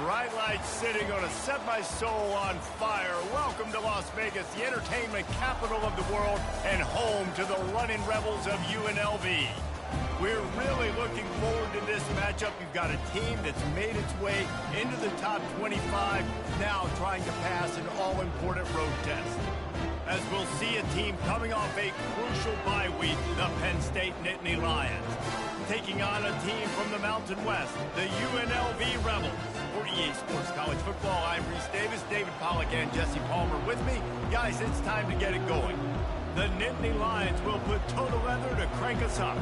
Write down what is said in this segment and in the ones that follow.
bright lights sitting on a set my soul on fire. Welcome to Las Vegas, the entertainment capital of the world and home to the running rebels of UNLV. We're really looking forward to this matchup. You've got a team that's made its way into the top 25, now trying to pass an all-important road test. As we'll see a team coming off a crucial bye week, the Penn State Nittany Lions, taking on a team from the Mountain West, the UNLV Rebels. For EA Sports College Football, I'm Reese Davis, David Pollack, and Jesse Palmer with me. Guys, it's time to get it going. The Nittany Lions will put total leather to crank us up.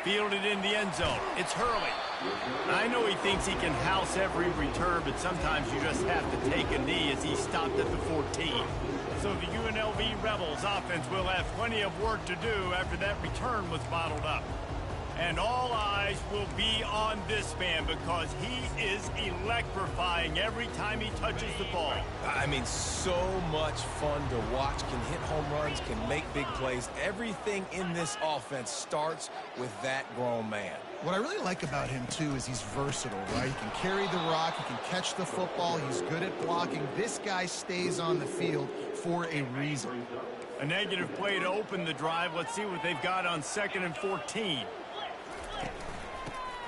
Fielded in the end zone. It's Hurley. I know he thinks he can house every return, but sometimes you just have to take a knee as he stopped at the 14. So the UNLV Rebels offense will have plenty of work to do after that return was bottled up. And all eyes will be on this man because he is electrifying every time he touches the ball. I mean, so much fun to watch. Can hit home runs, can make big plays. Everything in this offense starts with that grown man. What I really like about him, too, is he's versatile, right? He can carry the rock, he can catch the football, he's good at blocking. This guy stays on the field for a reason. A negative play to open the drive. Let's see what they've got on 2nd and 14.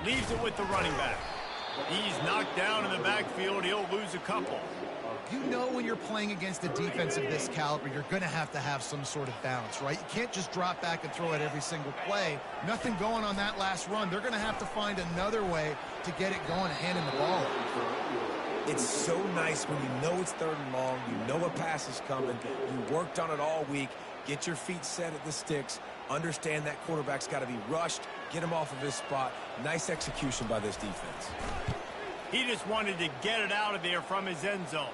Leaves it with the running back. He's knocked down in the backfield. He'll lose a couple. You know when you're playing against a defense of this caliber, you're going to have some sort of balance, right? You can't just drop back and throw it every single play. Nothing going on that last run. They're going to have to find another way to get it going and hand him the ball. It's so nice when you know it's 3rd and long, you know a pass is coming, you worked on it all week, get your feet set at the sticks, understand that quarterback's got to be rushed, get him off of his spot. Nice execution by this defense. He just wanted to get it out of there from his end zone.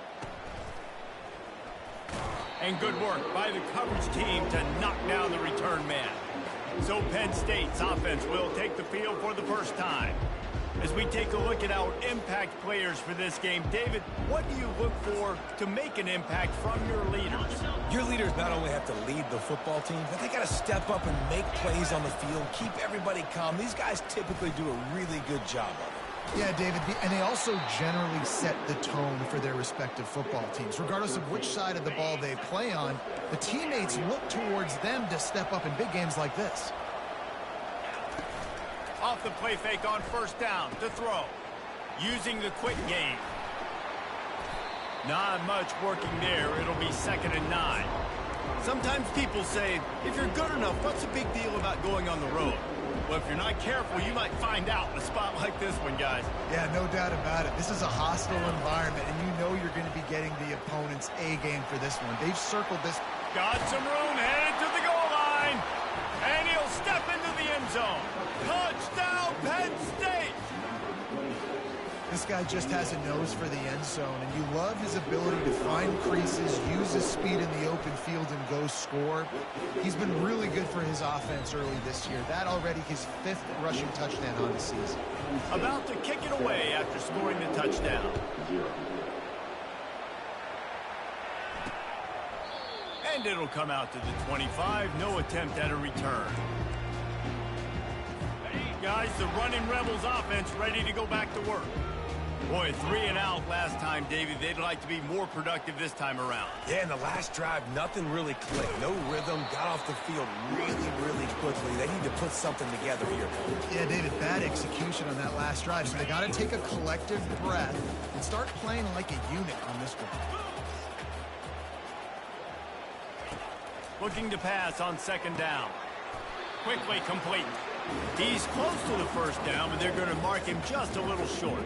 And good work by the coverage team to knock down the return man. So Penn State's offense will take the field for the first time. As we take a look at our impact players for this game, David, what do you look for to make an impact from your leaders? Your leaders not only have to lead the football team, but they got to step up and make plays on the field, keep everybody calm. These guys typically do a really good job of it. Yeah, David, and they also generally set the tone for their respective football teams. Regardless of which side of the ball they play on, the teammates look towards them to step up in big games like this. Off the play fake on 1st down to throw. Using the quick game. Not much working there. It'll be 2nd and 9. Sometimes people say, if you're good enough, what's the big deal about going on the road? Well, if you're not careful, you might find out in a spot like this one, guys. Yeah, no doubt about it. This is a hostile environment, and you know you're going to be getting the opponent's A game for this one. They've circled this. Got some room, headed to the goal line. And he'll step into the end zone. Touchdown, Penn State! This guy just has a nose for the end zone, and you love his ability to find creases, use his speed in the open field, and go score. He's been really good for his offense early this year. That already his 5th rushing touchdown on the season. About to kick it away after scoring the touchdown. And it'll come out to the 25. No attempt at a return. Guys, the running Rebels offense ready to go back to work. Boy, 3 and out last time, David. They'd like to be more productive this time around. Yeah, in the last drive, nothing really clicked. No rhythm, got off the field really quickly. They need to put something together here. Yeah, David, bad execution on that last drive. So they got to take a collective breath and start playing like a unit on this one. Looking to pass on 2nd down. Quickly complete. He's close to the 1st down, but they're going to mark him just a little short.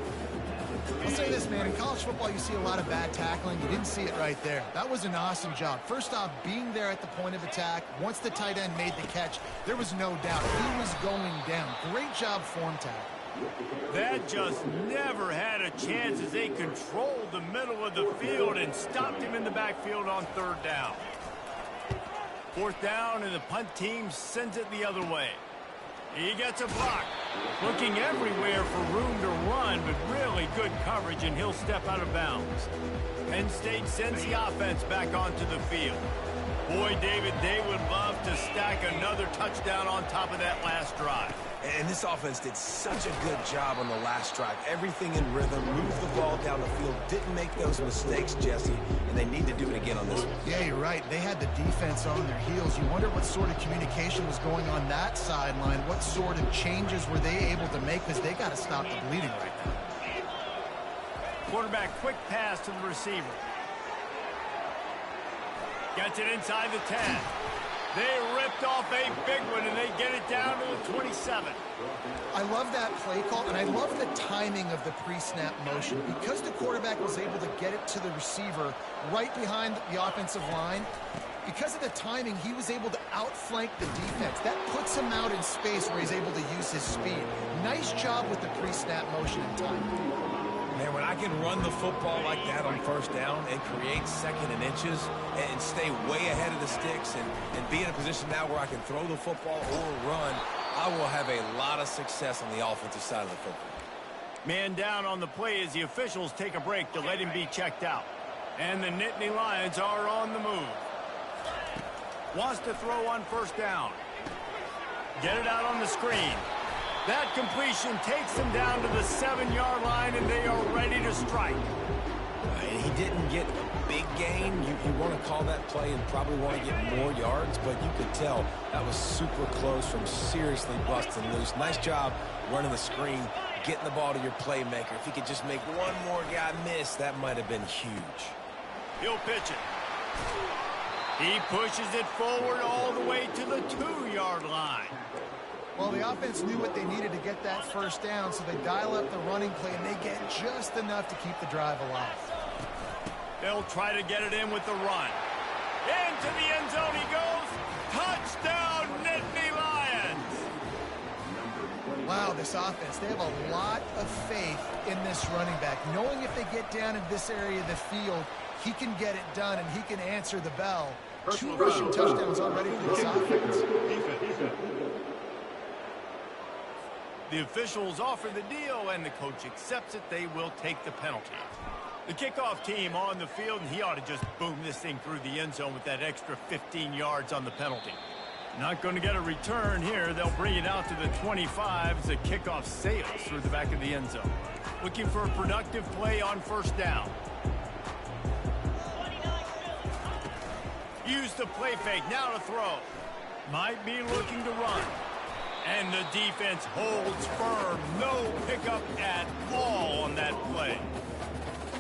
I'll say this, man. In college football, you see a lot of bad tackling. You didn't see it right there. That was an awesome job. First off, being there at the point of attack. Once the tight end made the catch, there was no doubt he was going down. Great job form tackle. That just never had a chance as they controlled the middle of the field and stopped him in the backfield on 3rd down. 4th down, and the punt team sends it the other way. He gets a block. Looking everywhere for room to run, but really good coverage, and he'll step out of bounds. Penn State sends the offense back onto the field. Boy, David, they would love to stack another touchdown on top of that last drive. And this offense did such a good job on the last drive. Everything in rhythm, moved the ball down the field, didn't make those mistakes, Jesse, and they need to do it again on this one. Yeah, you're right. They had the defense on their heels. You wonder what sort of communication was going on that sideline. What sort of changes were they able to make, because they got to stop the bleeding right now. Quarterback, quick pass to the receiver. Gets it inside the 10. They ripped off a big one, and they get it down to the 27. I love that play call, and I love the timing of the pre-snap motion. Because the quarterback was able to get it to the receiver right behind the offensive line, because of the timing, he was able to outflank the defense. That puts him out in space where he's able to use his speed. Nice job with the pre-snap motion and timing. Man, when I can run the football like that on first down and create second and inches and stay way ahead of the sticks and be in a position now where I can throw the football or run, I will have a lot of success on the offensive side of the football. Man down on the play as the officials take a break to let him be checked out. And the Nittany Lions are on the move. Wants to throw on first down. Get it out on the screen. That completion takes them down to the 7-yard line, and they are ready to strike. And he didn't get a big gain. You want to call that play and probably want to get more yards, but you could tell that was super close from seriously busting loose. Nice job running the screen, getting the ball to your playmaker. If he could just make one more guy miss, that might have been huge. He'll pitch it. He pushes it forward all the way to the 2-yard line. Well, the offense knew what they needed to get that first down, so they dial up the running play, and they get just enough to keep the drive alive. They'll try to get it in with the run. Into the end zone he goes. Touchdown, Nittany Lions! Wow, this offense, they have a lot of faith in this running back. Knowing if they get down in this area of the field, he can get it done, and he can answer the bell. 2 rushing touchdowns already for this offense. The officials offer the deal, and the coach accepts it. They will take the penalty. The kickoff team on the field, and he ought to just boom this thing through the end zone with that extra 15 yards on the penalty. Not going to get a return here. They'll bring it out to the 25 as the kickoff sails through the back of the end zone. Looking for a productive play on first down. Use the play fake, now to throw. Might be looking to run. And the defense holds firm. No pickup at all on that play.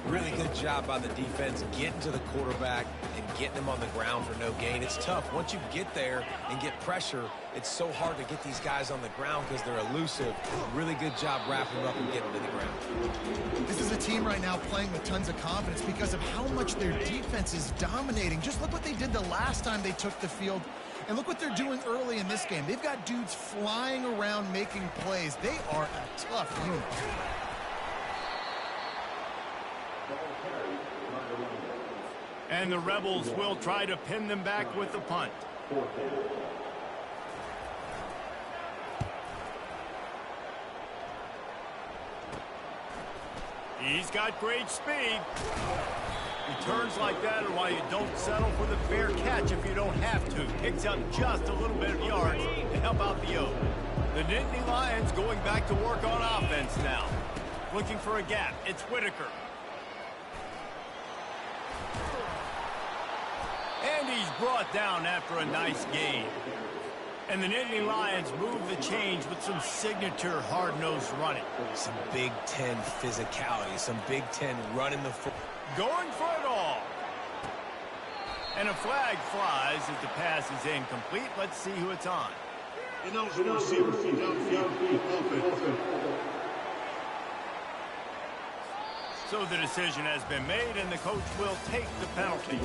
Really good job by the defense getting to the quarterback and getting him on the ground for no gain. It's tough. Once you get there and get pressure, it's so hard to get these guys on the ground because they're elusive. Really good job wrapping them up and getting to the ground. This is a team right now playing with tons of confidence because of how much their defense is dominating. Just look what they did the last time they took the field. And look what they're doing early in this game. They've got dudes flying around making plays. They are a tough unit. And the Rebels will try to pin them back with the punt. He's got great speed. Returns like that are why you don't settle for the fair catch if you don't have to. Picks up just a little bit of yards to help out the O. The Nittany Lions going back to work on offense now. Looking for a gap. It's Whitaker. And he's brought down after a nice gain. And the Nittany Lions move the change with some signature hard-nosed running. Some Big Ten physicality, some Big Ten running the football. Going for it all. And a flag flies as the pass is incomplete. Let's see who it's on. Ineligible receiver, downfield, offense. So the decision has been made, and the coach will take the penalty.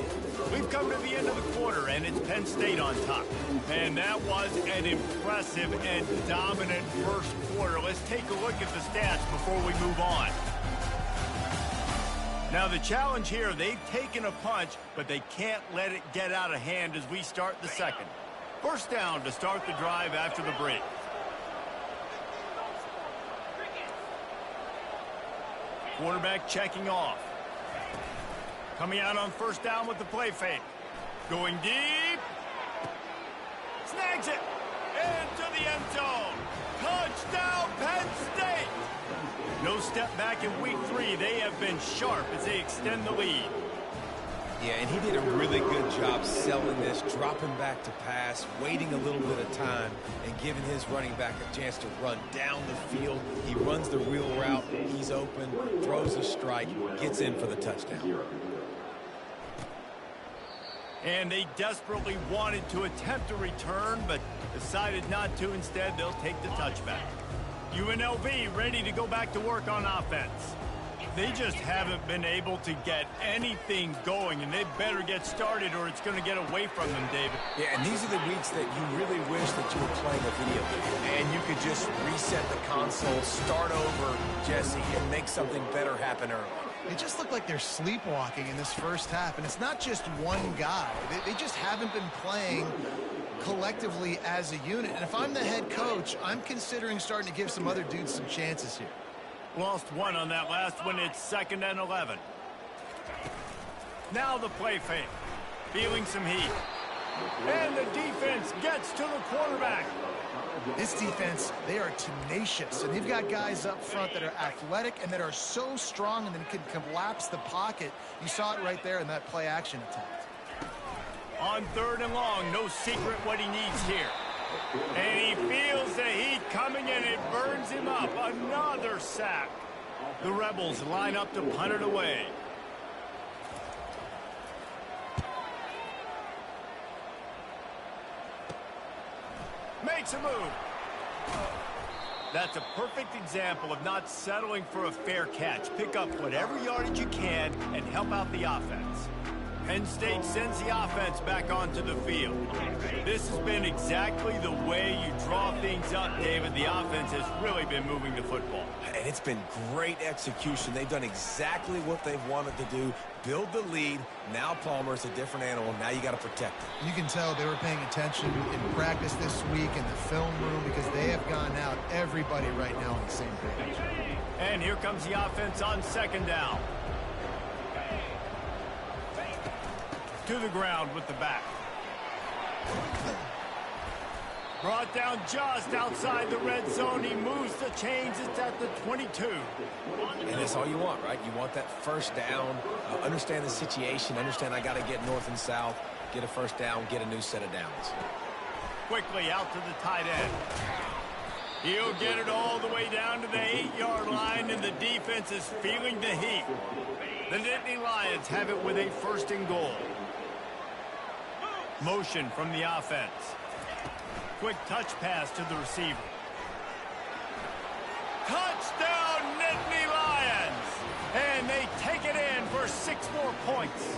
We've come to the end of the quarter, and it's Penn State on top. And that was an impressive and dominant first quarter. Let's take a look at the stats before we move on. Now the challenge here, they've taken a punch, but they can't let it get out of hand as we start the second. First down to start the drive after the break. Quarterback checking off. Coming out on first down with the play fake. Going deep. snags it. Into the end zone. Touchdown, Penn State. No step back in week 3. They have been sharp as they extend the lead. Yeah, and he did a really good job selling this, dropping back to pass, waiting a little bit of time, and giving his running back a chance to run down the field. He runs the wheel route. He's open, throws a strike, gets in for the touchdown. And they desperately wanted to attempt a return, but decided not to. Instead, they'll take the touchback. UNLV ready to go back to work on offense. They just haven't been able to get anything going, and they better get started or it's going to get away from them, David. Yeah, and these are the weeks that you really wish that you were playing a video game, and you could just reset the console, start over, Jesse, and make something better happen early. It just looked like they're sleepwalking in this first half, and it's not just one guy. They just haven't been playing collectively as a unit. And if I'm the head coach, I'm considering starting to give some other dudes some chances here. Lost one on that last one. It's 2nd and 11. Now the play fake. Feeling some heat. And the defense gets to the quarterback. This defense, they are tenacious, and they've got guys up front that are athletic and that are so strong and then can collapse the pocket. You saw it right there in that play action attempt. On 3rd and long, no secret what he needs here. And he feels the heat coming, and it burns him up. Another sack. The Rebels line up to punt it away. Makes a move. That's a perfect example of not settling for a fair catch. Pick up whatever yardage you can and help out the offense. Penn State sends the offense back onto the field. This has been exactly the way you draw things up, David. The offense has really been moving the football. And it's been great execution. They've done exactly what they've wanted to do. Build the lead. Now Palmer's a different animal. Now you got to protect it. You can tell they were paying attention in practice this week in the film room because they have gone out, everybody right now on the same page. And here comes the offense on 2nd down. To the ground with the back. Brought down just outside the red zone. He moves the chains. It's at the 22. And that's all you want, right? You want that first down. Understand the situation. Understand I got to get north and south. Get a first down. Get a new set of downs. Quickly out to the tight end. He'll get it all the way down to the 8-yard line, and the defense is feeling the heat. The Nittany Lions have it with a 1st and goal. Motion from the offense. Quick touch pass to the receiver. Touchdown, Nittany Lions! And they take it in for 6 more points.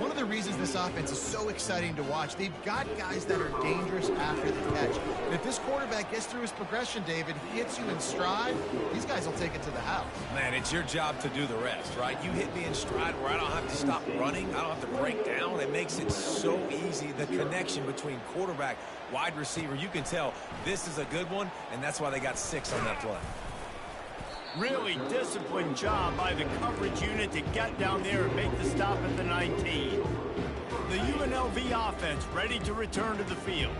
One of the reasons this offense is so exciting to watch, they've got guys that are dangerous after the catch. And if this quarterback gets through his progression, David, hits you in stride, these guys will take it to the house. Man, it's your job to do the rest, right? You hit me in stride where I don't have to stop running. I don't have to break down. It makes it so easy, the connection between quarterback, wide receiver. You can tell this is a good one, and that's why they got 6 on that play. Really disciplined job by the coverage unit to get down there and make the stop at the 19. The UNLV offense ready to return to the field.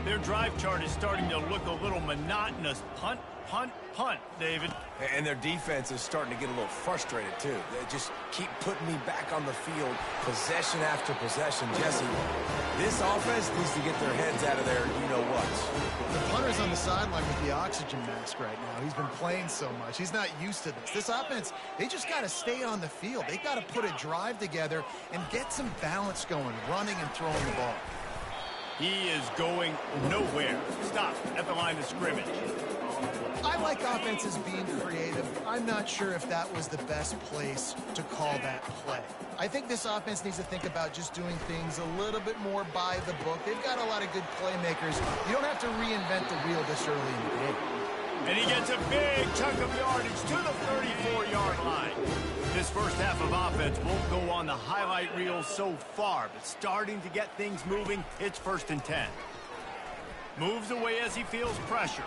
Their drive chart is starting to look a little monotonous. Punt, punt, punt, David. And their defense is starting to get a little frustrated, too. They just keep putting me back on the field, possession after possession. Jesse, this offense needs to get their heads out of their you-know-whats. The punter's on the sideline with the oxygen mask right now. He's been playing so much. He's not used to this. This offense, they just got to stay on the field. They got to put a drive together and get some balance going, running and throwing the ball. He is going nowhere. Stop at the line of scrimmage. I like offenses being creative. I'm not sure if that was the best place to call that play. I think this offense needs to think about just doing things a little bit more by the book. They've got a lot of good playmakers. You don't have to reinvent the wheel this early in the game. And he gets a big chunk of yardage to the 34-yard line. This first half of offense won't go on the highlight reel so far, but starting to get things moving, it's 1st and 10. Moves away as he feels pressure.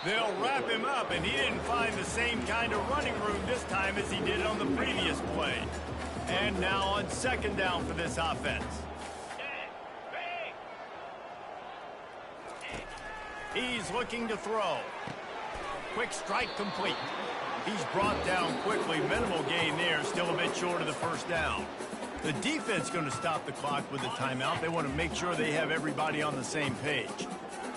They'll wrap him up, and he didn't find the same kind of running room this time as he did on the previous play. And now on 2nd down for this offense. He's looking to throw. Quick strike complete. He's brought down quickly. Minimal gain there. Still a bit short of the first down. The defense going to stop the clock with the timeout. They want to make sure they have everybody on the same page.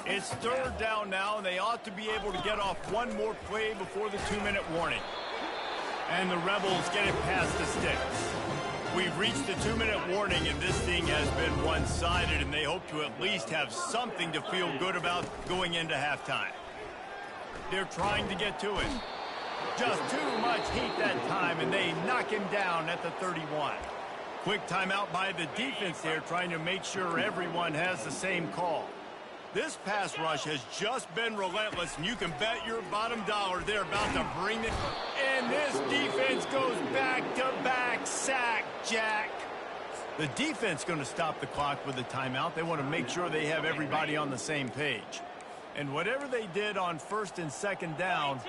It's third down now, and they ought to be able to get off one more play before the 2-minute warning. And the Rebels get it past the sticks. We've reached the 2-minute warning, and this thing has been one-sided, and they hope to at least have something to feel good about going into halftime. They're trying to get to it. Just too much heat that time, and they knock him down at the 31. Quick timeout by the defense there, trying to make sure everyone has the same call. This pass rush has just been relentless, and you can bet your bottom dollar they're about to bring it. And this defense goes back-to-back sack, Jack. The defense going to stop the clock with the timeout. They want to make sure they have everybody on the same page. And whatever they did on first and second down,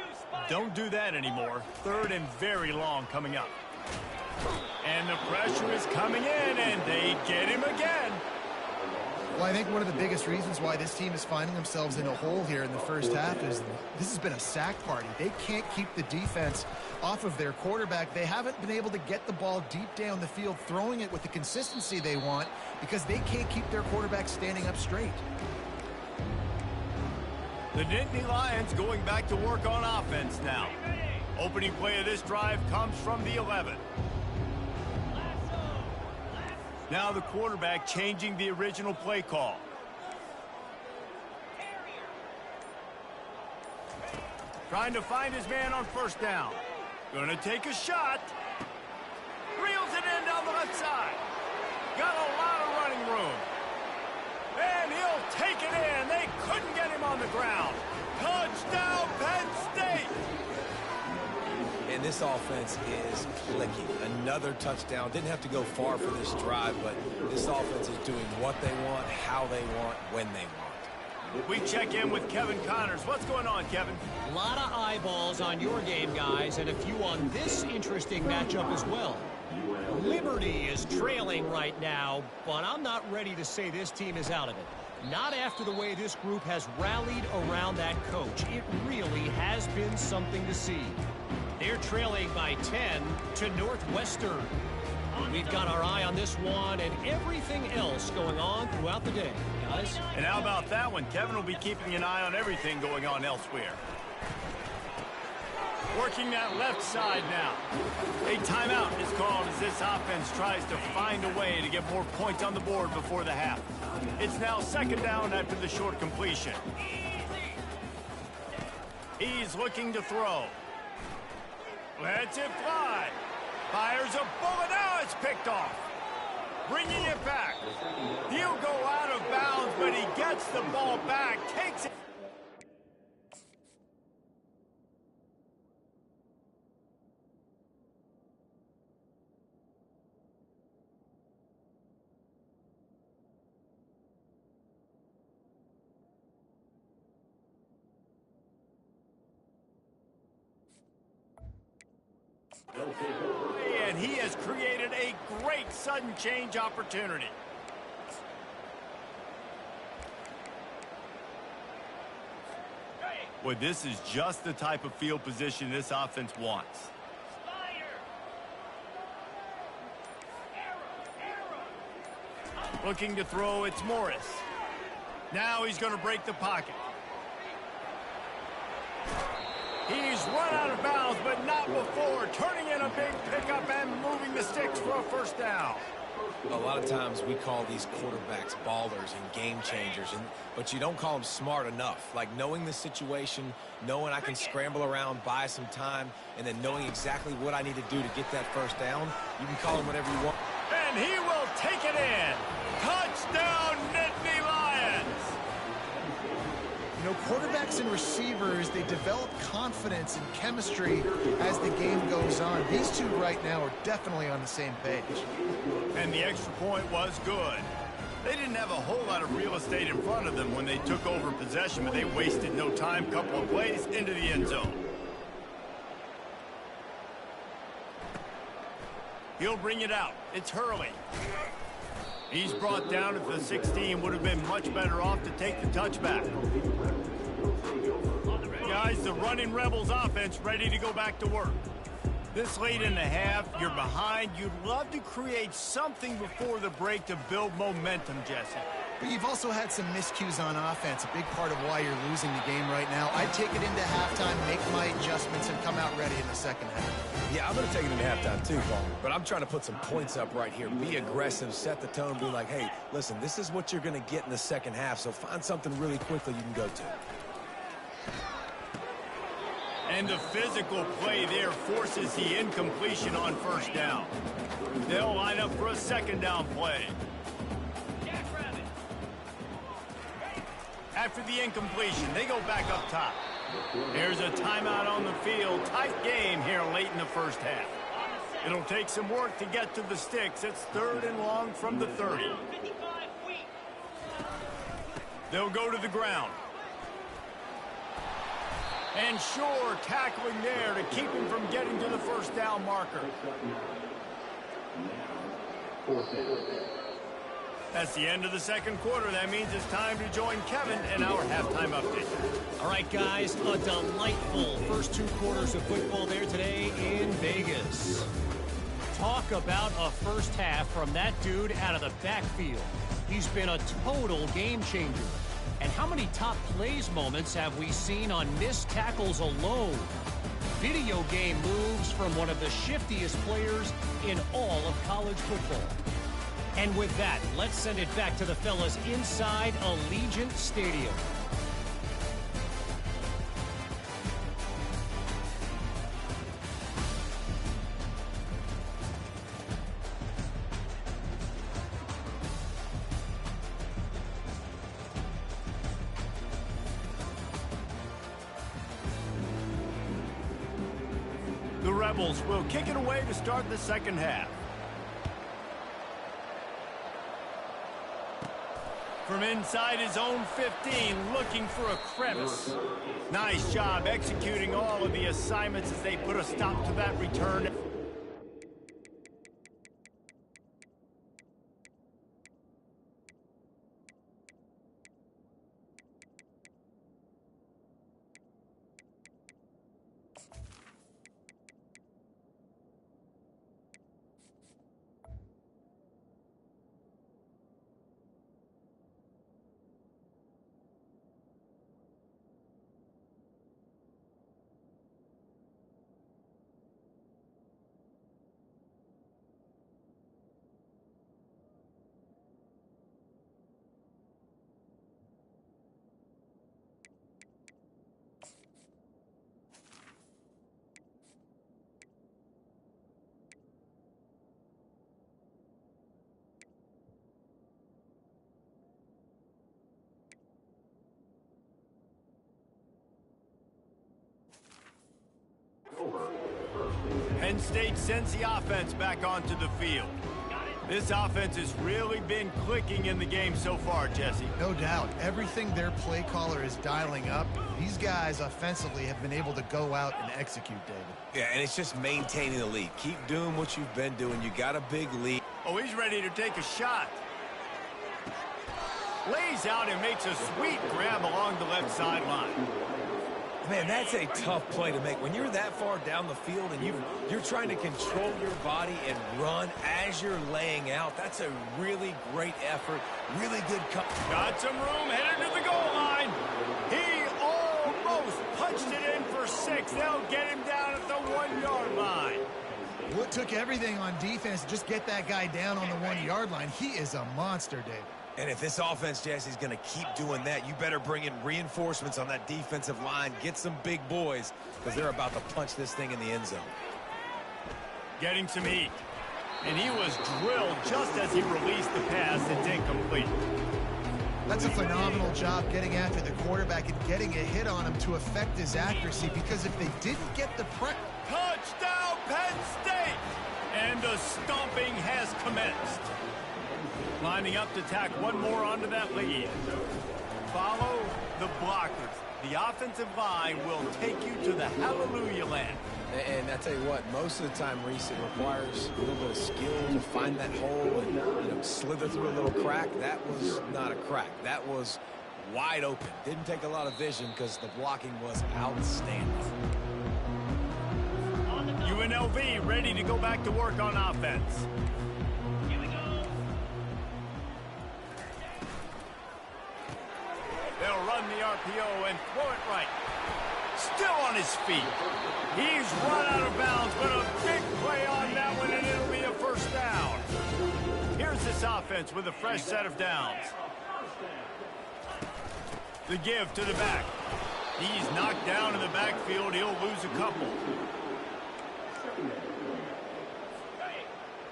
don't do that anymore. Third and very long coming up. And the pressure is coming in, and they get him again. Well, I think one of the biggest reasons why this team is finding themselves in a hole here in the first half is this has been a sack party. They can't keep the defense off of their quarterback. They haven't been able to get the ball deep down the field, throwing it with the consistency they want because they can't keep their quarterback standing up straight. The Nittany Lions going back to work on offense now. Opening play of this drive comes from the 11. Now the quarterback changing the original play call. Trying to find his man on first down. Gonna take a shot. Reels it in down the left side. Got a lot of running room. And he'll take it in. They couldn't get him on the ground. Touchdown, Penn State! And this offense is clicking. Another touchdown. Didn't have to go far for this drive, but this offense is doing what they want, how they want, when they want. We check in with Kevin Connors. What's going on, Kevin? A lot of eyeballs on your game, guys, and a few on this interesting matchup as well. Liberty is trailing right now, but I'm not ready to say this team is out of it. Not after the way this group has rallied around that coach. It really has been something to see. They're trailing by 10 to Northwestern. We've got our eye on this one and everything else going on throughout the day, guys. And how about that one? Kevin will be keeping an eye on everything going on elsewhere. Working that left side now. A timeout is called as this offense tries to find a way to get more points on the board before the half. It's now second down after the short completion. He's looking to throw. Lets it fly. Fires a bullet. Now it's picked off. Bringing it back. He'll go out of bounds, but he gets the ball back. Takes it. And he has created a great sudden change opportunity. Boy, this is just the type of field position this offense wants. Looking to throw, it's Morris. Now he's going to break the pocket. He's run out of bounds, but not before. Turning in a big pickup and moving the sticks for a first down. A lot of times we call these quarterbacks ballers and game changers, but you don't call them smart enough. Like knowing the situation, knowing I can scramble around, buy some time, and then knowing exactly what I need to do to get that first down. You can call them whatever you want. And he will take it in. Touchdown, Nittany Lions! You know, quarterbacks and receivers, they develop confidence and chemistry as the game goes on. These two right now are definitely on the same page. And the extra point was good. They didn't have a whole lot of real estate in front of them when they took over possession, but they wasted no time. Couple of plays into the end zone. He'll bring it out. It's Hurley. He's brought down at the 16. Would have been much better off to take the touchback. guys, the Running Rebels offense ready to go back to work. This late in the half, you're behind. You'd love to create something before the break to build momentum, Jesse. But you've also had some miscues on offense, a big part of why you're losing the game right now. I'd take it into halftime, make my adjustments, and come out ready in the second half. Yeah, I'm going to take it into halftime too, Paul. But I'm trying to put some points up right here. Be aggressive, set the tone, be like, hey, listen, this is what you're going to get in the second half, so find something really quickly you can go to. And the physical play there forces the incompletion on first down. They'll line up for a second down play. After the incompletion, they go back up top. Here's a timeout on the field. Tight game here late in the first half. It'll take some work to get to the sticks. It's 3rd and long from the 30. They'll go to the ground. And Shore tackling there to keep him from getting to the first down marker. That's the end of the second quarter. That means it's time to join Kevin in our halftime update. All right, guys, a delightful first 2 quarters of football there today in Vegas. Talk about a first half from that dude out of the backfield. He's been a total game changer. And how many top plays moments have we seen on missed tackles alone? Video game moves from one of the shiftiest players in all of college football. And with that, let's send it back to the fellas inside Allegiant Stadium. The Rebels will kick it away to start the second half. From inside his own 15, looking for a crevice. Nice job executing all of the assignments as they put a stop to that return. Penn State sends the offense back onto the field. This offense has really been clicking in the game so far, Jesse. No doubt. Everything their play caller is dialing up, these guys offensively have been able to go out and execute, David. Yeah, and it's just maintaining the lead. Keep doing what you've been doing. You got a big lead. Oh, he's ready to take a shot. Lays out and makes a sweet grab along the left sideline. Man, that's a tough play to make. When you're that far down the field and you're trying to control your body and run as you're laying out, that's a really great effort, really good cut. Got some room, headed to the goal line. He almost punched it in for 6. They'll get him down at the 1-yard line. Well, it took everything on defense to just get that guy down on the 1-yard line. He is a monster, David. And if this offense, Jesse's going to keep doing that, you better bring in reinforcements on that defensive line. Get some big boys because they're about to punch this thing in the end zone. Getting some heat. And he was drilled just as he released the pass. It's incomplete. That's a phenomenal job getting after the quarterback and getting a hit on him to affect his accuracy, because if they didn't get the touchdown, Penn State! And the stomping has commenced. Lining up to tack one more onto that lead. Follow the blockers. The offensive line will take you to the hallelujah land. And I tell you what, most of the time, Reese, it requires a little bit of skill to find that hole and slither through a little crack. That was not a crack. That was wide open. Didn't take a lot of vision because the blocking was outstanding. UNLV ready to go back to work on offense. Here we go. They'll run the RPO and throw it right. Still on his feet. He's run out of bounds, but a big play on that one, and it'll be a first down. Here's this offense with a fresh set of downs. The give to the back. He's knocked down in the backfield. He'll lose a couple.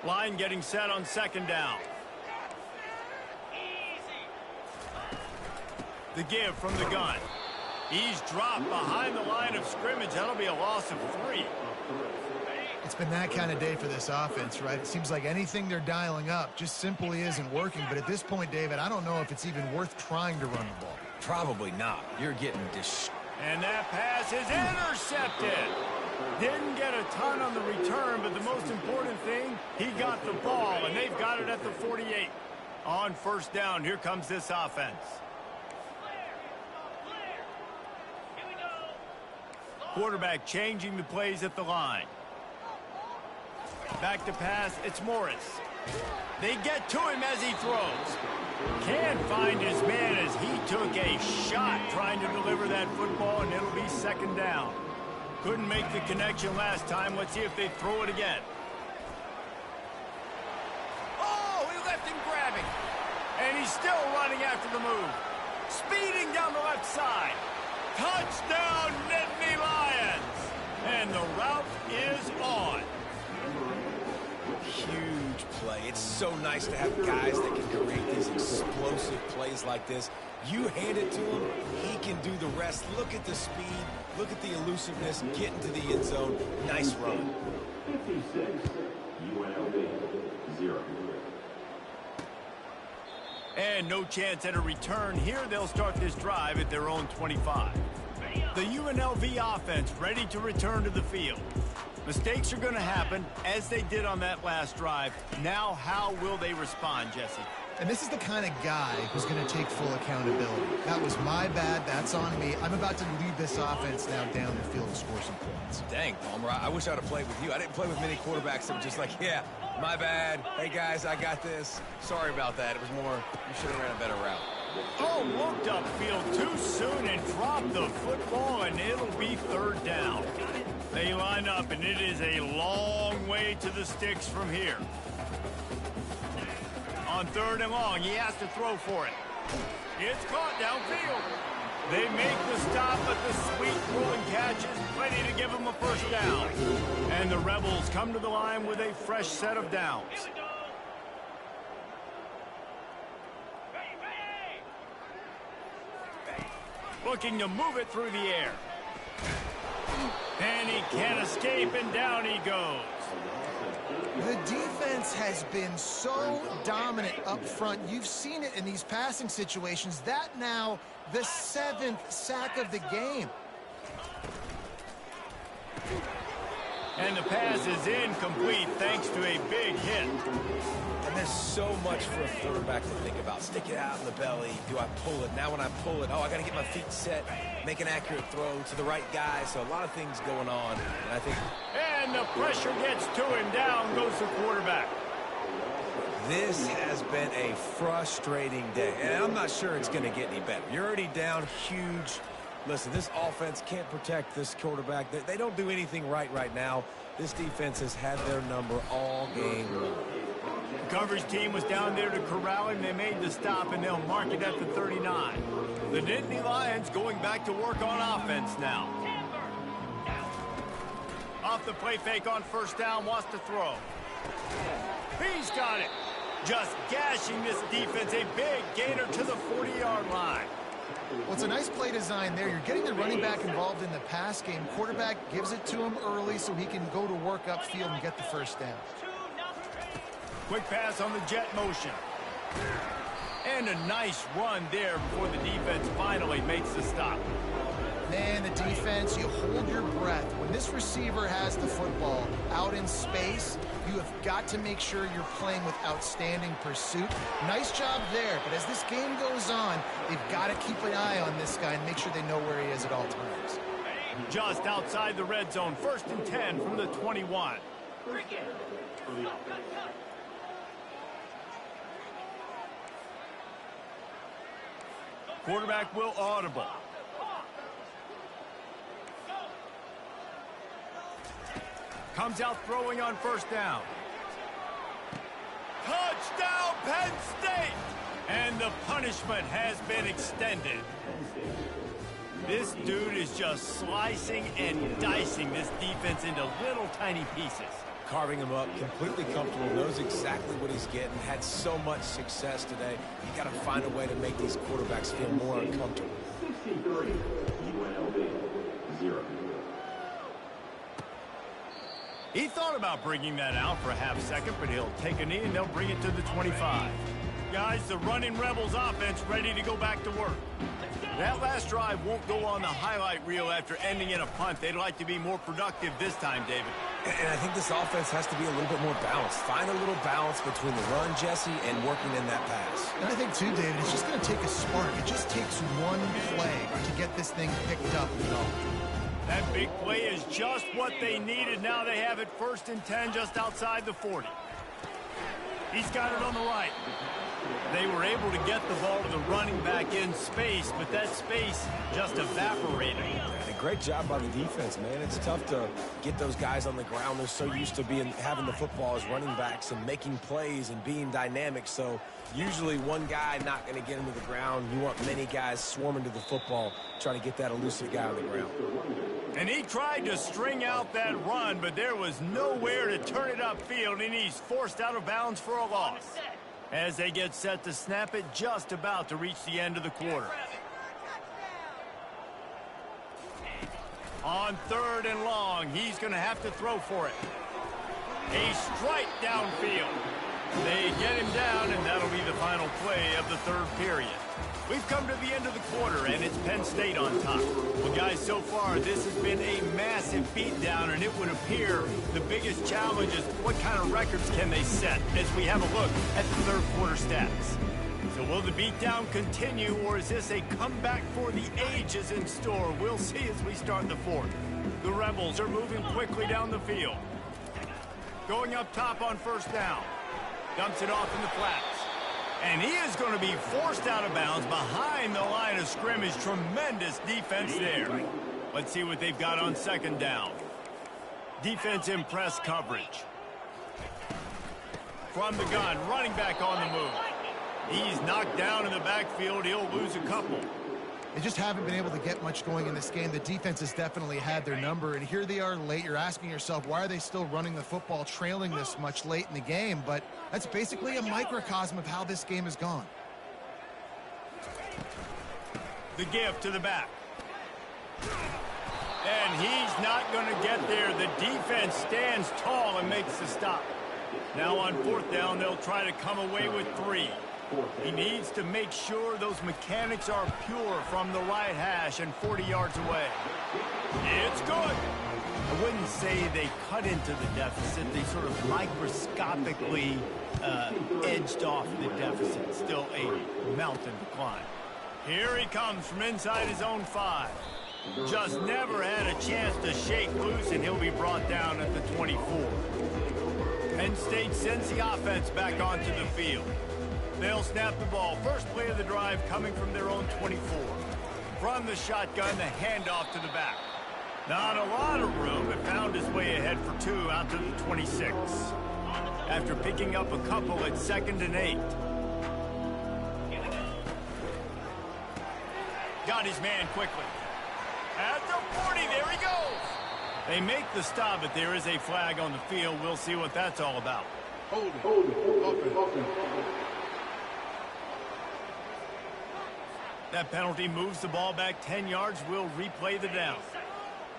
Line getting set on second down. The give from the gun. He's dropped behind the line of scrimmage. That'll be a loss of 3. It's been that kind of day for this offense, right? It seems like anything they're dialing up just simply isn't working. But at this point, David, I don't know if it's even worth trying to run the ball. Probably not. You're getting And that pass is intercepted. Didn't get a ton on the return, but the most important thing, he got the ball, and they've got it at the 48. On first down, here comes this offense. Quarterback changing the plays at the line. Back to pass, it's Morris. They get to him as he throws. Can't find his man as he took a shot trying to deliver that football, and it'll be second down. Couldn't make the connection last time. Let's see if they throw it again. Oh, he left him grabbing. And he's still running after the move. Speeding down the left side. Touchdown, Nittany Lions! And the route is on. huge play. It's so nice to have guys that can create these explosive plays like this. You hand it to him, he can do the rest. Look at the speed, look at the elusiveness, get into the end zone. Nice run. 56, UNLV, 0. And no chance at a return here. They'll start this drive at their own 25. The UNLV offense ready to return to the field. Mistakes are going to happen, as they did on that last drive. Now, how will they respond, Jesse? And this is the kind of guy who's going to take full accountability. That was my bad. That's on me. I'm about to lead this offense now down the field and score some points. Dang, Palmer, I wish I would have played with you. I didn't play with many quarterbacks that were just like, yeah, my bad. Hey, guys, I got this. Sorry about that. It was more, you should have ran a better route. Oh, looked upfield too soon and dropped the football, and it'll be third down. They line up, and it is a long way to the sticks from here. On third and long, he has to throw for it. It's caught downfield. They make the stop, but the sweet rolling catch is ready to give them a first down. And the Rebels come to the line with a fresh set of downs. Looking to move it through the air. And he can't escape, and down he goes. The defense has been so dominant up front. You've seen it in these passing situations. That now the 7th sack of the game. And the pass is incomplete thanks to a big hit. And there's so much for a quarterback to think about. Stick it out in the belly. Do I pull it? Now when I pull it, oh, I got to get my feet set, make an accurate throw to the right guy. So a lot of things going on. And I think... And the pressure gets to him. Down goes the quarterback. This has been a frustrating day. And I'm not sure it's going to get any better. You're already down huge. Listen, this offense can't protect this quarterback. They don't do anything right now. This defense has had their number all game long. The coverage team was down there to corral him. They made the stop, and they'll mark it at the 39. The Nittany Lions going back to work on offense now. Off the play fake on first down, wants to throw. He's got it. Just gashing this defense. A big gainer to the 40-yard line. Well, it's a nice play design there. You're getting the running back involved in the pass game. Quarterback gives it to him early so he can go to work upfield and get the first down. Quick pass on the jet motion. And a nice run there before the defense finally makes the stop. Man, the defense, you hold your breath. When this receiver has the football out in space, you have got to make sure you're playing with outstanding pursuit. Nice job there, but as this game goes on, they've got to keep an eye on this guy and make sure they know where he is at all times. Just outside the red zone, 1st and 10 from the 21. Quarterback will audible. Comes out throwing on 1st down. Touchdown, Penn State! And the punishment has been extended. This dude is just slicing and dicing this defense into little tiny pieces. Carving him up, completely comfortable, knows exactly what he's getting, had so much success today. You got to find a way to make these quarterbacks feel more uncomfortable. 63, UNLV, 0. He thought about bringing that out for a half second, but he'll take a knee and they'll bring it to the 25. Guys, the running Rebels offense ready to go back to work. That last drive won't go on the highlight reel after ending in a punt. They'd like to be more productive this time, David. And I think this offense has to be a little bit more balanced. Find a little balance between the run, Jesse, and working in that pass. And I think, too, David, it's just going to take a spark. It just takes one play to get this thing picked up and going. That big play is just what they needed. Now they have it 1st and 10 just outside the 40. He's got it on the right. They were able to get the ball to the running back in space, but that space just evaporated. And a great job by the defense, man. It's tough to get those guys on the ground. They're so used to having the football as running backs and making plays and being dynamic. So usually one guy not going to get him to the ground. You want many guys swarming to the football, trying to get that elusive guy on the ground. And he tried to string out that run, but there was nowhere to turn it upfield, and he's forced out of bounds for a loss. As they get set to snap it, just about to reach the end of the quarter. On 3rd and long, he's going to have to throw for it. A strike downfield. They get him down, and that'll be the final play of the 3rd period. We've come to the end of the quarter, and it's Penn State on top. Well, guys, so far, this has been a massive beatdown, and it would appear the biggest challenge is what kind of records can they set as we have a look at the 3rd quarter stats. So will the beatdown continue, or is this a comeback for the ages in store? We'll see as we start the 4th. The Rebels are moving quickly down the field. Going up top on 1st down. Dumps it off in the flats. And he is going to be forced out of bounds behind the line of scrimmage. Tremendous defense there. Let's see what they've got on 2nd down. Defense in press coverage. From the gun, running back on the move. He's knocked down in the backfield. He'll lose a couple. They just haven't been able to get much going in this game. The defense has definitely had their number, and here they are late. You're asking yourself, why are they still running the football, trailing this much late in the game? But that's basically a microcosm of how this game has gone. The give to the back. And he's not going to get there. The defense stands tall and makes the stop. Now on 4th down, they'll try to come away with 3. He needs to make sure those mechanics are pure from the right hash and 40 yards away. It's good. I wouldn't say they cut into the deficit. They sort of microscopically edged off the deficit. Still a mountain to climb. Here he comes from inside his own 5. Just never had a chance to shake loose, and he'll be brought down at the 24. Penn State sends the offense back onto the field. They'll snap the ball. First play of the drive coming from their own 24. From the shotgun, the handoff to the back. Not a lot of room, but found his way ahead for 2 out to the 26. After picking up a couple at 2nd and 8. Got his man quickly. At the 40, there he goes. They make the stop, but there is a flag on the field. We'll see what that's all about. Hold it. That penalty moves the ball back 10 yards. We'll replay the down.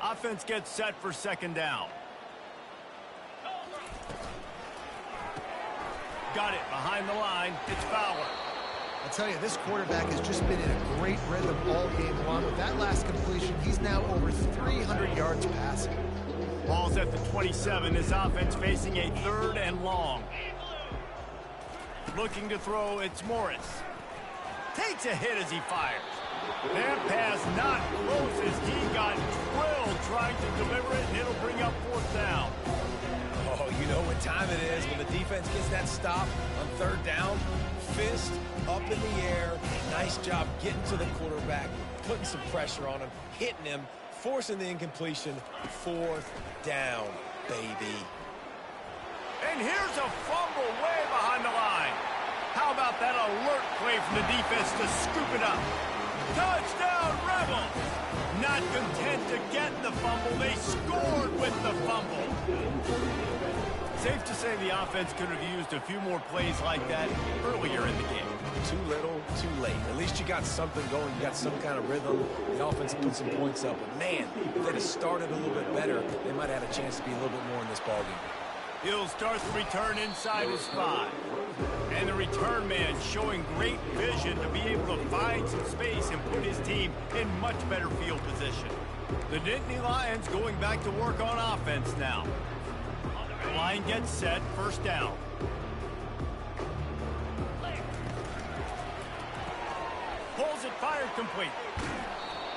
Offense gets set for 2nd down. Got it behind the line. It's Fowler. I'll tell you, this quarterback has just been in a great rhythm all game long. With that last completion, he's now over 300 yards passing. Ball's at the 27. This offense facing a 3rd and long. Looking to throw, it's Morris. Takes a hit as he fires. That pass not close as he got drilled trying to deliver it, and it'll bring up 4th down. Oh, you know what time it is when the defense gets that stop on 3rd down. Fist up in the air. Nice job getting to the quarterback, putting some pressure on him, hitting him, forcing the incompletion. 4th down, baby. And here's a fumble way behind the line. How about that alert play from the defense to scoop it up? Touchdown, Rebels! Not content to get the fumble, they scored with the fumble. Safe to say the offense could have used a few more plays like that earlier in the game. Too little, too late. At least you got something going. You got some kind of rhythm. The offense put some points up. But, man, if they'd have started a little bit better, they might have had a chance to be a little bit more in this ballgame. He'll start the return inside his 5. And the return man showing great vision to be able to find some space and put his team in much better field position. The Nittany Lions going back to work on offense now. The line gets set, 1st down. Pulls it, fired complete.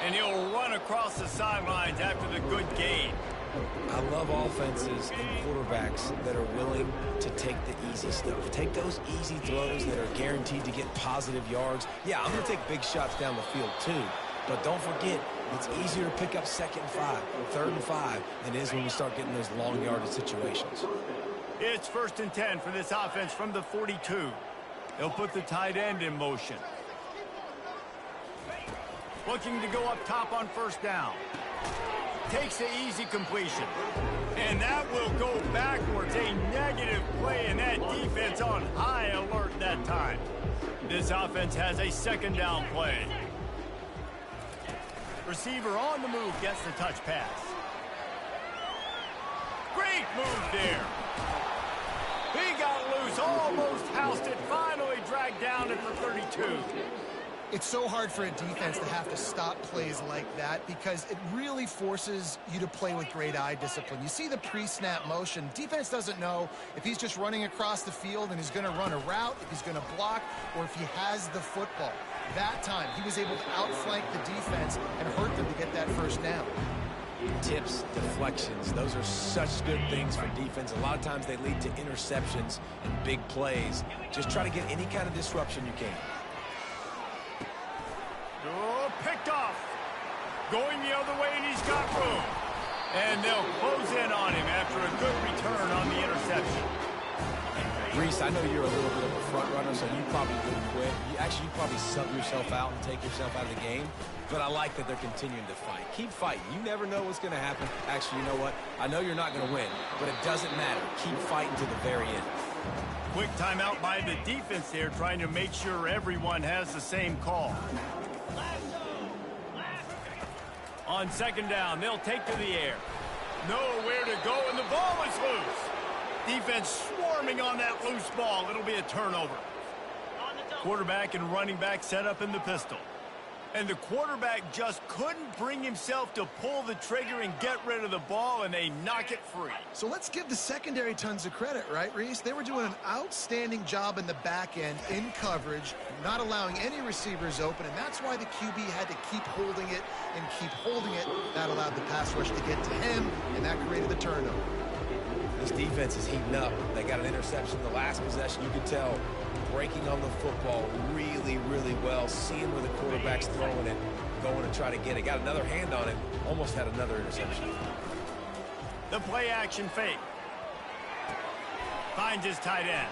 And he'll run across the sidelines after the good gain. I love offenses and quarterbacks that are willing to take the easy stuff. Take those easy throws that are guaranteed to get positive yards. Yeah, I'm going to take big shots down the field too. But don't forget, it's easier to pick up 2nd and 5, 3rd and 5 than it is when we start getting those long yardage situations. It's 1st and 10 for this offense from the 42. They'll put the tight end in motion. Looking to go up top on 1st down. Takes the easy completion. And that will go backwards. A negative play, and that defense on high alert that time. This offense has a 2nd down play. Receiver on the move gets the touch pass. Great move there. He got loose, almost housed it, finally dragged down at the 32. It's so hard for a defense to have to stop plays like that because it really forces you to play with great eye discipline. You see the pre-snap motion. Defense doesn't know if he's just running across the field and he's going to run a route, if he's going to block, or if he has the football. That time, he was able to outflank the defense and hurt them to get that 1st down. Tips, deflections, those are such good things for defense. A lot of times they lead to interceptions and big plays. Just try to get any kind of disruption you can. Oh, picked off. Going the other way, and he's got room. And they'll close in on him after a good return on the interception. Reese, I know you're a little bit of a front runner, so you probably wouldn't quit. You'd probably sub yourself out and take yourself out of the game. But I like that they're continuing to fight. Keep fighting. You never know what's going to happen. Actually, you know what? I know you're not going to win, but it doesn't matter. Keep fighting to the very end. Quick timeout by the defense there, trying to make sure everyone has the same call. On 2nd down, they'll take to the air. Nowhere to go, and the ball is loose. Defense swarming on that loose ball. It'll be a turnover. Quarterback and running back set up in the pistol. And the quarterback just couldn't bring himself to pull the trigger and get rid of the ball, and they knock it free. So let's give the secondary tons of credit, right, Reese? They were doing an outstanding job in the back end, in coverage, not allowing any receivers open, and that's why the QB had to keep holding it and keep holding it. That allowed the pass rush to get to him, and that created the turnover. This defense is heating up. They got an interception the last possession. You could tell breaking on the football really, really well, seeing where the quarterback's throwing it, going to try to get it. Got another hand on it, almost had another interception. The play action fake. Finds his tight end.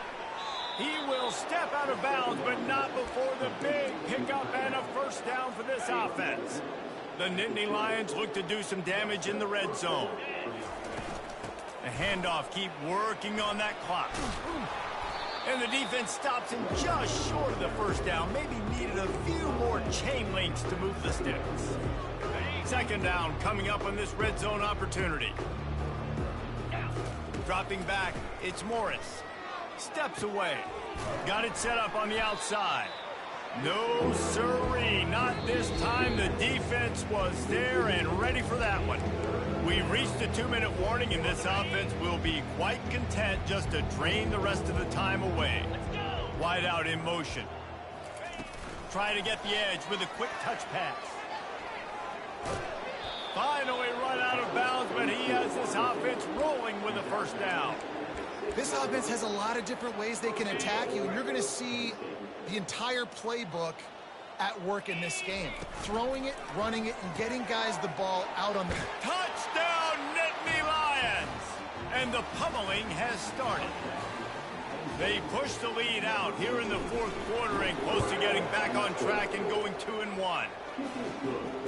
He will step out of bounds, but not before the big pickup and a 1st down for this offense. The Nittany Lions look to do some damage in the red zone. The handoff, keep working on that clock. And the defense stops him just short of the 1st down. Maybe needed a few more chain links to move the sticks. 2nd down coming up on this red zone opportunity. Dropping back, it's Morris. Steps away. Got it set up on the outside. No siree, not this time. The defense was there and ready for that one. We've reached a 2-minute warning, and this offense will be quite content just to drain the rest of the time away. Wide out in motion. Try to get the edge with a quick touch pass. Finally run out of bounds, but he has this offense rolling with a first down. This offense has a lot of different ways they can attack you, and you're going to see the entire playbook at work in this game. Throwing it, running it, and getting guys the ball out on the... Touchdown, Nittany Lions! And the pummeling has started. They push the lead out here in the fourth quarter and close to getting back on track and going 2-1.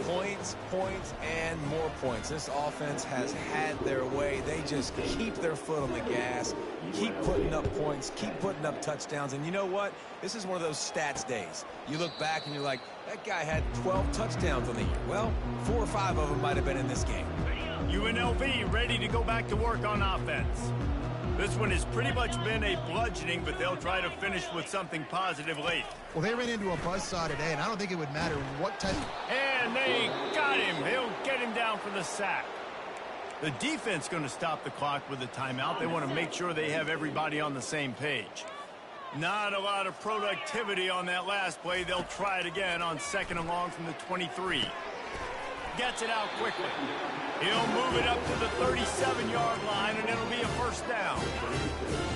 Points, points, and more points. This offense has had their way. They just keep their foot on the gas, keep putting up points, keep putting up touchdowns. And you know what? This is one of those stats days. You look back and you're like, that guy had 12 touchdowns on the year. Well, 4 or 5 of them might have been in this game. UNLV ready to go back to work on offense. This one has pretty much been a bludgeoning, but they'll try to finish with something positive late. Well, they ran into a buzzsaw today, and I don't think it would matter what type... And they got him. He'll get him down for the sack. The defense going to stop the clock with a timeout. They want to make sure they have everybody on the same page. Not a lot of productivity on that last play. They'll try it again on 2nd and long from the 23. Gets it out quickly. He'll move it up to the 37-yard line, and it'll be a first down.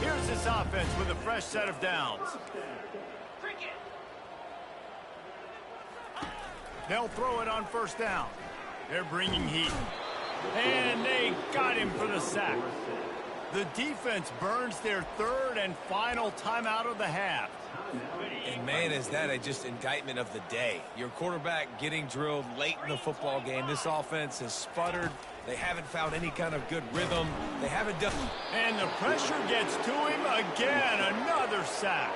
Here's this offense with a fresh set of downs. They'll throw it on first down. They're bringing heat. And they got him for the sack. The defense burns their 3rd and final timeout of the half. And, man, is that just indictment of the day. Your quarterback getting drilled late in the football game. This offense has sputtered. They haven't found any kind of good rhythm. They haven't done... And the pressure gets to him again. Another sack.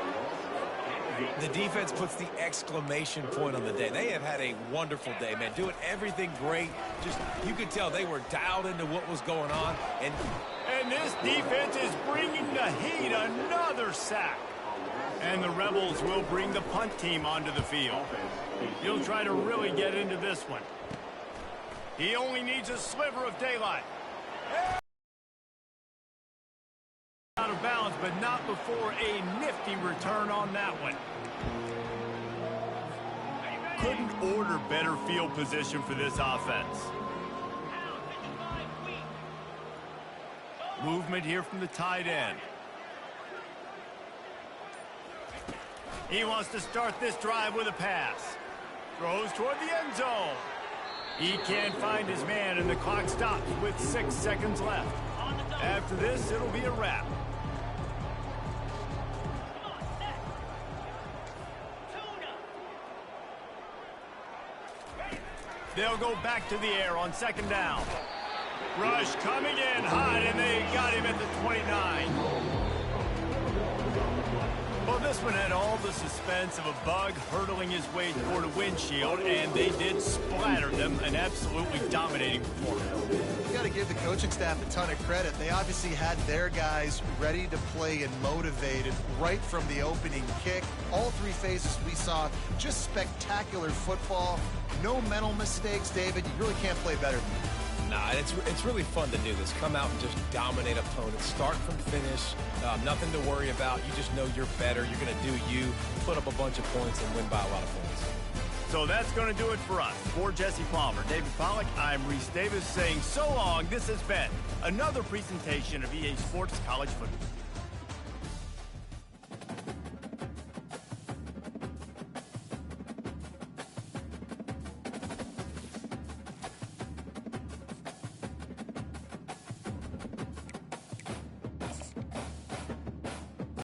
The defense puts the exclamation point on the day. They have had a wonderful day, man. Doing everything great. Just, you could tell they were dialed into what was going on. And this defense is bringing the heat. Another sack. And the Rebels will bring the punt team onto the field. He'll try to really get into this one. He only needs a sliver of daylight. Out of bounds, but not before a nifty return on that one. Couldn't order better field position for this offense. Movement here from the tight end. He wants to start this drive with a pass. Throws toward the end zone. He can't find his man, and the clock stops with 6 seconds left. After this, it'll be a wrap. They'll go back to the air on 2nd down. Rush coming in hot, and they got him at the 29. Well, this one had all the suspense of a bug hurtling his way toward a windshield, and they did splatter them, an absolutely dominating performance. You got to give the coaching staff a ton of credit. They obviously had their guys ready to play and motivated right from the opening kick. All 3 phases we saw, just spectacular football. No mental mistakes, David. You really can't play better than that. Nah, it's really fun to do this. Come out and just dominate opponents. Start from finish. Nothing to worry about. You just know you're better. You're going to do you, put up a bunch of points, and win by a lot of points. So that's going to do it for us. For Jesse Palmer, David Pollack, I'm Reese Davis saying so long. This has been another presentation of EA Sports College Football.